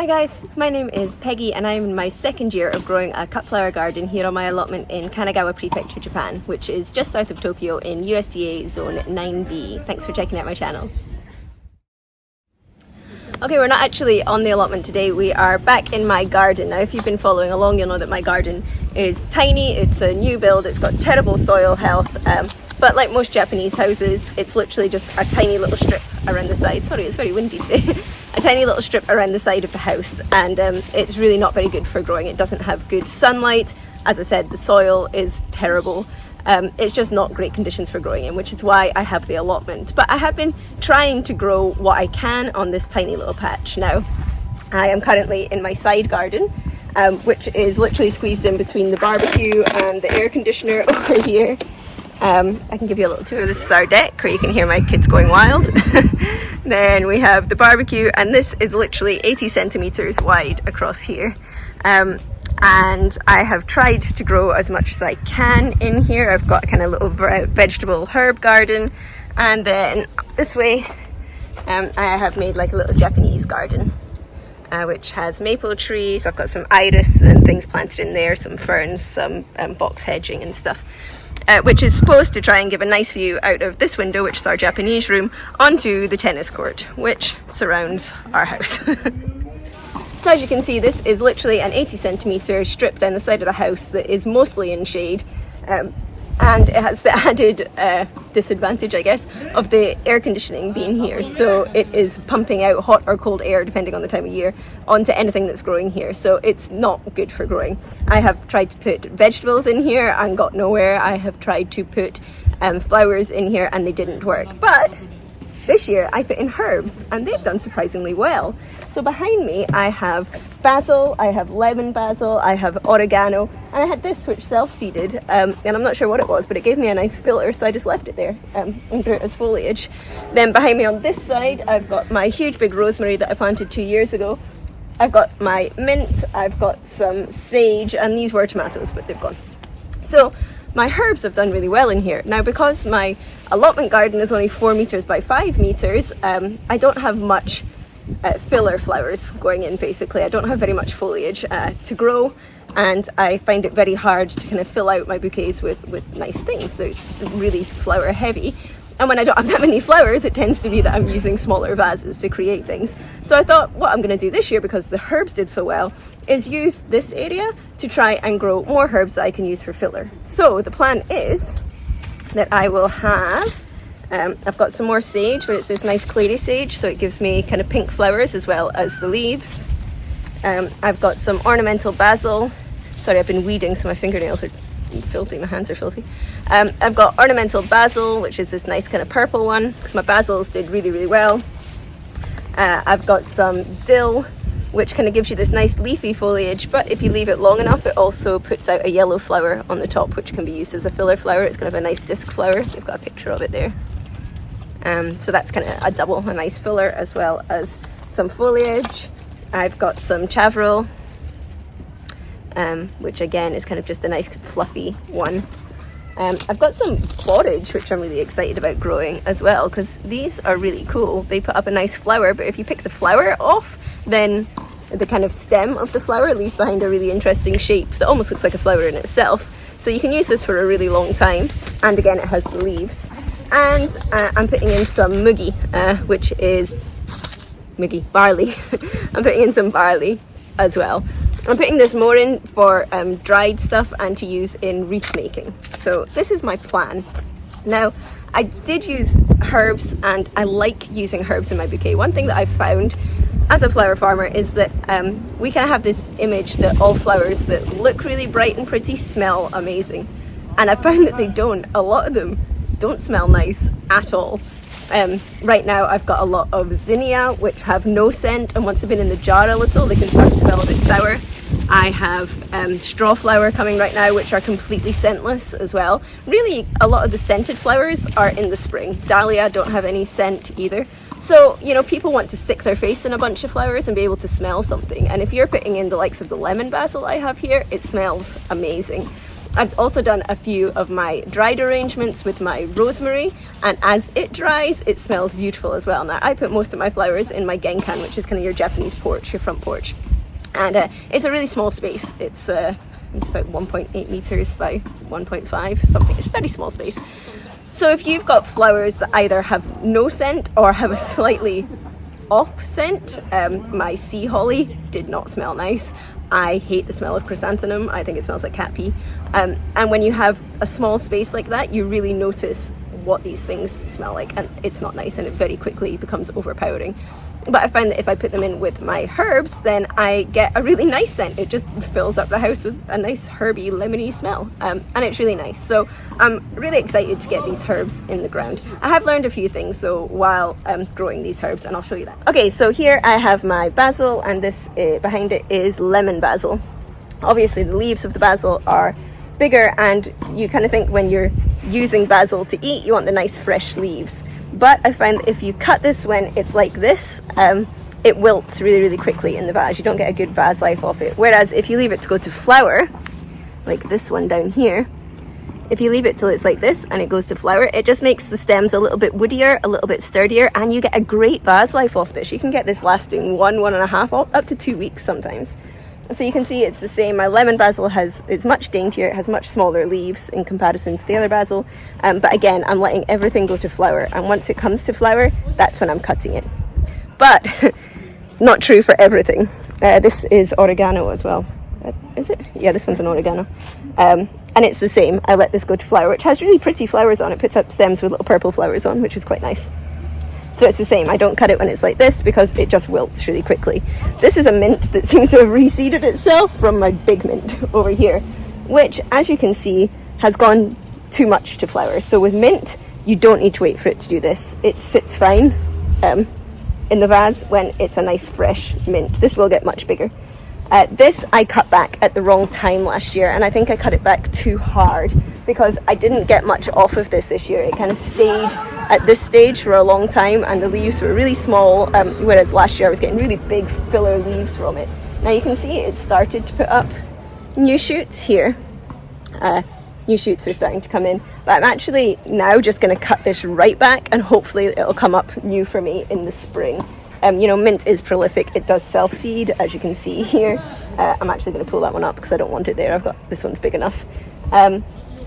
Hi guys, my name is Peggy and I'm in my second year of growing a cut flower garden here on my allotment in Kanagawa Prefecture, Japan, which is just south of Tokyo in USDA Zone 9B. Thanks for checking out my channel. Okay, we're not actually on the allotment today, we are back in my garden. Now if you've been following along you'll know that my garden is tiny, it's a new build, it's got terrible soil health, but like most Japanese houses, it's literally just a tiny little strip around the side. Sorry, it's very windy today. A tiny little strip around the side of the house, and it's really not very good for growing. It doesn't have good sunlight. As I said, the soil is terrible. It's just not great conditions for growing in, which is why I have the allotment. But I have been trying to grow what I can on this tiny little patch. Now, I am currently in my side garden, which is literally squeezed in between the barbecue and the air conditioner over here. I can give you a little tour. This is our deck where you can hear my kids going wild. Then we have the barbecue, and this is literally 80 centimeters wide across here. And I have tried to grow as much as I can in here. I've got a kind of little vegetable herb garden, and then this way I have made like a little Japanese garden, which has maple trees. I've got some iris and things planted in there, some ferns, some box hedging and stuff. Which is supposed to try and give a nice view out of this window, which is our Japanese room, onto the tennis court, which surrounds our house. So as you can see, this is literally an 80 centimeter strip down the side of the house that is mostly in shade. And it has the added disadvantage, I guess, of the air conditioning being here. So it is pumping out hot or cold air, depending on the time of year, onto anything that's growing here. So it's not good for growing. I have tried to put vegetables in here and got nowhere. I have tried to put flowers in here and they didn't work. But this year I put in herbs and they've done surprisingly well. So behind me I have basil, I have lemon basil, I have oregano, and I had this which self-seeded, and I'm not sure what it was, but it gave me a nice filler, so I just left it there under it as foliage. Then behind me on this side I've got my huge big rosemary that I planted 2 years ago. I've got my mint, I've got some sage, and these were tomatoes but they've gone. So my herbs have done really well in here. Now because my allotment garden is only 4 meters by 5 meters, I don't have much filler flowers going in basically. I don't have very much foliage to grow, and I find it very hard to kind of fill out my bouquets with nice things. So it's really flower heavy. And when I don't have that many flowers, it tends to be that I'm using smaller vases to create things. So I thought what I'm going to do this year, because the herbs did so well, is use this area to try and grow more herbs that I can use for filler. So the plan is that I will have, I've got some more sage, but it's this nice clary sage, so it gives me kind of pink flowers as well as the leaves. I've got some ornamental basil. Sorry, I've been weeding, so my fingernails are filthy, my hands are filthy. I've got ornamental basil, which is this nice kind of purple one, because my basils did really, really well. I've got some dill, which kind of gives you this nice leafy foliage, but if you leave it long enough, it also puts out a yellow flower on the top, which can be used as a filler flower. It's kind of a nice disc flower. You've got a picture of it there. So that's kind of a double, a nice filler, as well as some foliage. I've got some chavril, which again is kind of just a nice fluffy one. I've got some foliage, which I'm really excited about growing as well, because these are really cool. They put up a nice flower, but if you pick the flower off, then the kind of stem of the flower leaves behind a really interesting shape that almost looks like a flower in itself. So you can use this for a really long time, and again it has the leaves. And I'm putting in some mugi, which is barley. I'm putting in some barley as well. I'm putting this more in for dried stuff and to use in wreath making. So this is my plan. Now, I did use herbs, and I like using herbs in my bouquet. One thing that I've found as a flower farmer is that we kind of have this image that all flowers that look really bright and pretty smell amazing. And I found that they don't. A lot of them don't smell nice at all. Right now I've got a lot of zinnia, which have no scent, and once they've been in the jar a little, they can start to smell a bit sour. I have straw flower coming right now, which are completely scentless as well. Really, a lot of the scented flowers are in the spring. Dahlia don't have any scent either. So, you know, people want to stick their face in a bunch of flowers and be able to smell something. And if you're putting in the likes of the lemon basil I have here, it smells amazing. I've also done a few of my dried arrangements with my rosemary, and as it dries, it smells beautiful as well. Now, I put most of my flowers in my genkan, which is kind of your Japanese porch, your front porch. And it's a really small space. It's about 1.8 meters by 1.5, something. It's a very small space. So if you've got flowers that either have no scent or have a slightly off scent, my sea holly did not smell nice. I hate the smell of chrysanthemum. I think it smells like cat pee. And when you have a small space like that, you really notice what these things smell like, and it's not nice, and it very quickly becomes overpowering. But I find that if I put them in with my herbs, then I get a really nice scent. It just fills up the house with a nice herby, lemony smell, and it's really nice. So I'm really excited to get these herbs in the ground. I have learned a few things though while growing these herbs, and I'll show you that. Okay, so here I have my basil, and this behind it is lemon basil. Obviously the leaves of the basil are bigger, and you kind of think when you're using basil to eat, you want the nice fresh leaves. But I find that if you cut this when it's like this, it wilts really, really quickly in the vase. You don't get a good vase life off it. Whereas if you leave it to go to flower, like this one down here, if you leave it till it's like this and it goes to flower, it just makes the stems a little bit woodier, a little bit sturdier, and you get a great vase life off this. You can get this lasting 1.5, up to 2 weeks sometimes. So you can see it's the same. My lemon basil is much daintier. It has much smaller leaves in comparison to the other basil. But again, I'm letting everything go to flower. And once it comes to flower, that's when I'm cutting it. But not true for everything. This is oregano as well. Is it? Yeah, this one's an oregano. And it's the same. I let this go to flower, which has really pretty flowers on. It puts up stems with little purple flowers on, which is quite nice. So it's the same. I don't cut it when it's like this because it just wilts really quickly. This is a mint that seems to have reseeded itself from my big mint over here, which, as you can see, has gone too much to flower. So with mint, you don't need to wait for it to do this. It sits fine in the vase when it's a nice fresh mint. This will get much bigger. This I cut back at the wrong time last year, and I think I cut it back too hard because I didn't get much off of this year. It kind of stayed at this stage for a long time, and the leaves were really small, whereas last year I was getting really big filler leaves from it. Now you can see it started to put up new shoots here. New shoots are starting to come in, but I'm actually now just going to cut this right back, and hopefully it'll come up new for me in the spring. Mint is prolific. It does self-seed, as you can see here. I'm actually going to pull that one up because I don't want it there. I've got this one's big enough.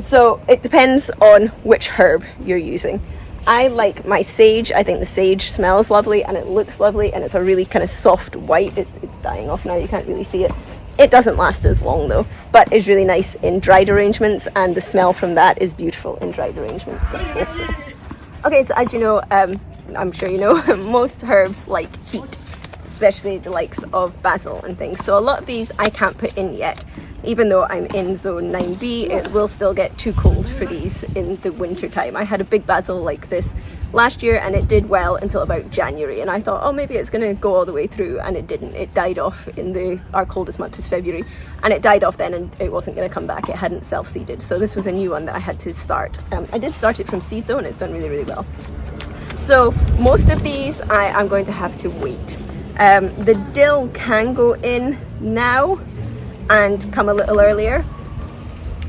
So it depends on which herb you're using. I like my sage. I think the sage smells lovely and it looks lovely, and it's a really kind of soft white. It's dying off now, you can't really see it. It doesn't last as long though, but is really nice in dried arrangements, and the smell from that is beautiful in dried arrangements also. Okay, so as you know, I'm sure you know, most herbs like heat, especially the likes of basil and things. So a lot of these I can't put in yet. Even though I'm in zone 9B, it will still get too cold for these in the winter time. I had a big basil like this last year and it did well until about January, and I thought, oh, maybe it's going to go all the way through, and it didn't. It died off in our coldest month is February, and it died off then, and it wasn't going to come back. It hadn't self-seeded, so this was a new one that I had to start. I did start it from seed though, and it's done really, really well. So most of these I'm going to have to wait. The dill can go in now and come a little earlier,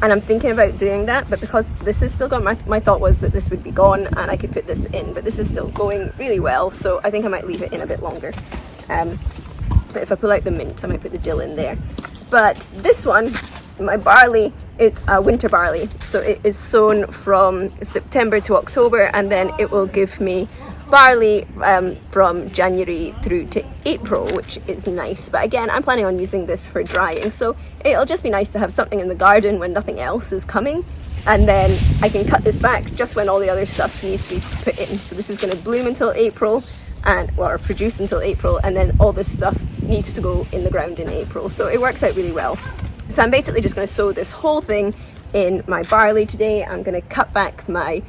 and I'm thinking about doing that, but because this is still gone, my thought was that this would be gone and I could put this in, but this is still going really well, so I think I might leave it in a bit longer. But if I pull out the mint, I might put the dill in there. But this one, my barley, it's a winter barley, so it is sown from September to October, and then it will give me barley from January through to April, which is nice. But again, I'm planning on using this for drying, so it'll just be nice to have something in the garden when nothing else is coming, and then I can cut this back just when all the other stuff needs to be put in. So this is going to bloom until April, or produce until April, and then all this stuff needs to go in the ground in April, so it works out really well. So I'm basically just going to sow this whole thing in my barley today. I'm going to cut back my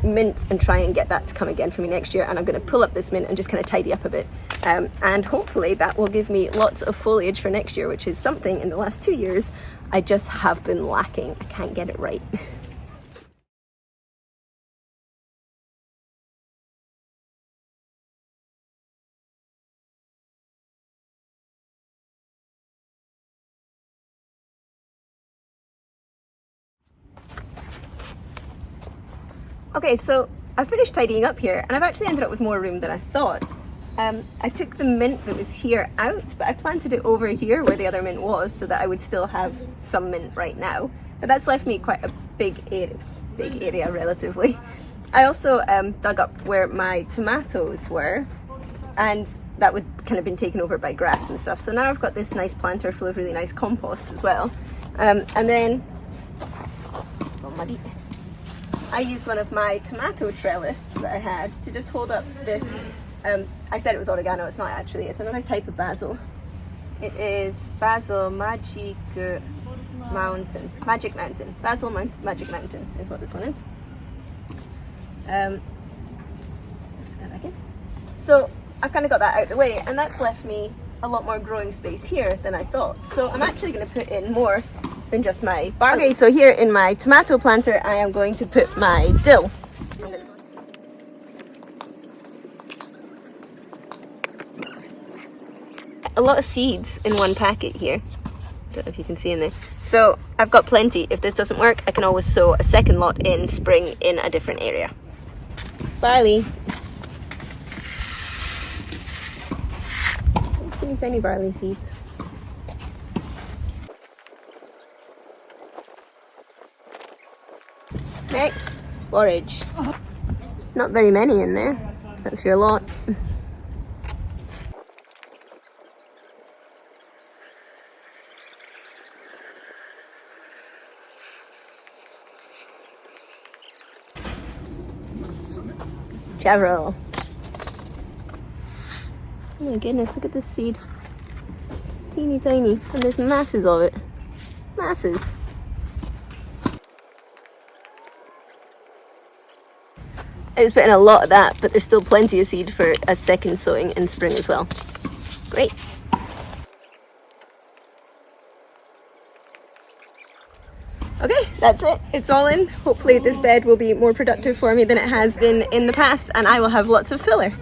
mint and try and get that to come again for me next year, and I'm going to pull up this mint and just kind of tidy up a bit, and hopefully that will give me lots of foliage for next year, which is something in the last 2 years I just have been lacking. I can't get it right. Okay, so I finished tidying up here and I've actually ended up with more room than I thought. I took the mint that was here out, but I planted it over here where the other mint was so that I would still have some mint right now. But that's left me quite a big area relatively. I also dug up where my tomatoes were, and that would kind of been taken over by grass and stuff. So now I've got this nice planter full of really nice compost as well. And then, oh, muddy. I used one of my tomato trellis that I had to just hold up this, I said it was oregano, it's not actually, it's another type of basil. It is Basil Magic Mountain. Basil Magic Mountain is what this one is. So I kind of got that out of the way, and that's left me a lot more growing space here than I thought. So I'm actually going to put in more than just my barley. Okay, so here in my tomato planter, I am going to put my dill. A lot of seeds in one packet here. Don't know if you can see in there. So I've got plenty. If this doesn't work, I can always sow a second lot in spring in a different area. Barley. Teeny tiny barley seeds. Next, forage. Not very many in there. That's your lot. Cheryl. Oh my goodness, look at this seed. It's teeny tiny, and there's masses of it. Masses. I just put in a lot of that, but there's still plenty of seed for a second sowing in spring as well. Great. Okay, that's it. It's all in. Hopefully this bed will be more productive for me than it has been in the past, and I will have lots of filler.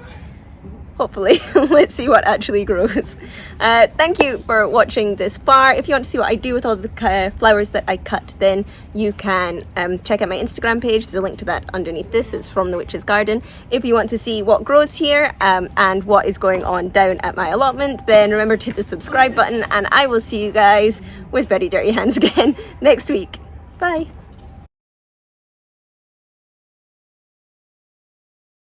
Hopefully. Let's see what actually grows. Thank you for watching this far. If you want to see what I do with all the flowers that I cut, then you can check out my Instagram page. There's a link to that underneath this. It's from the Witch's Garden. If you want to see what grows here and what is going on down at my allotment, then remember to hit the subscribe button, and I will see you guys with very dirty hands again next week. Bye.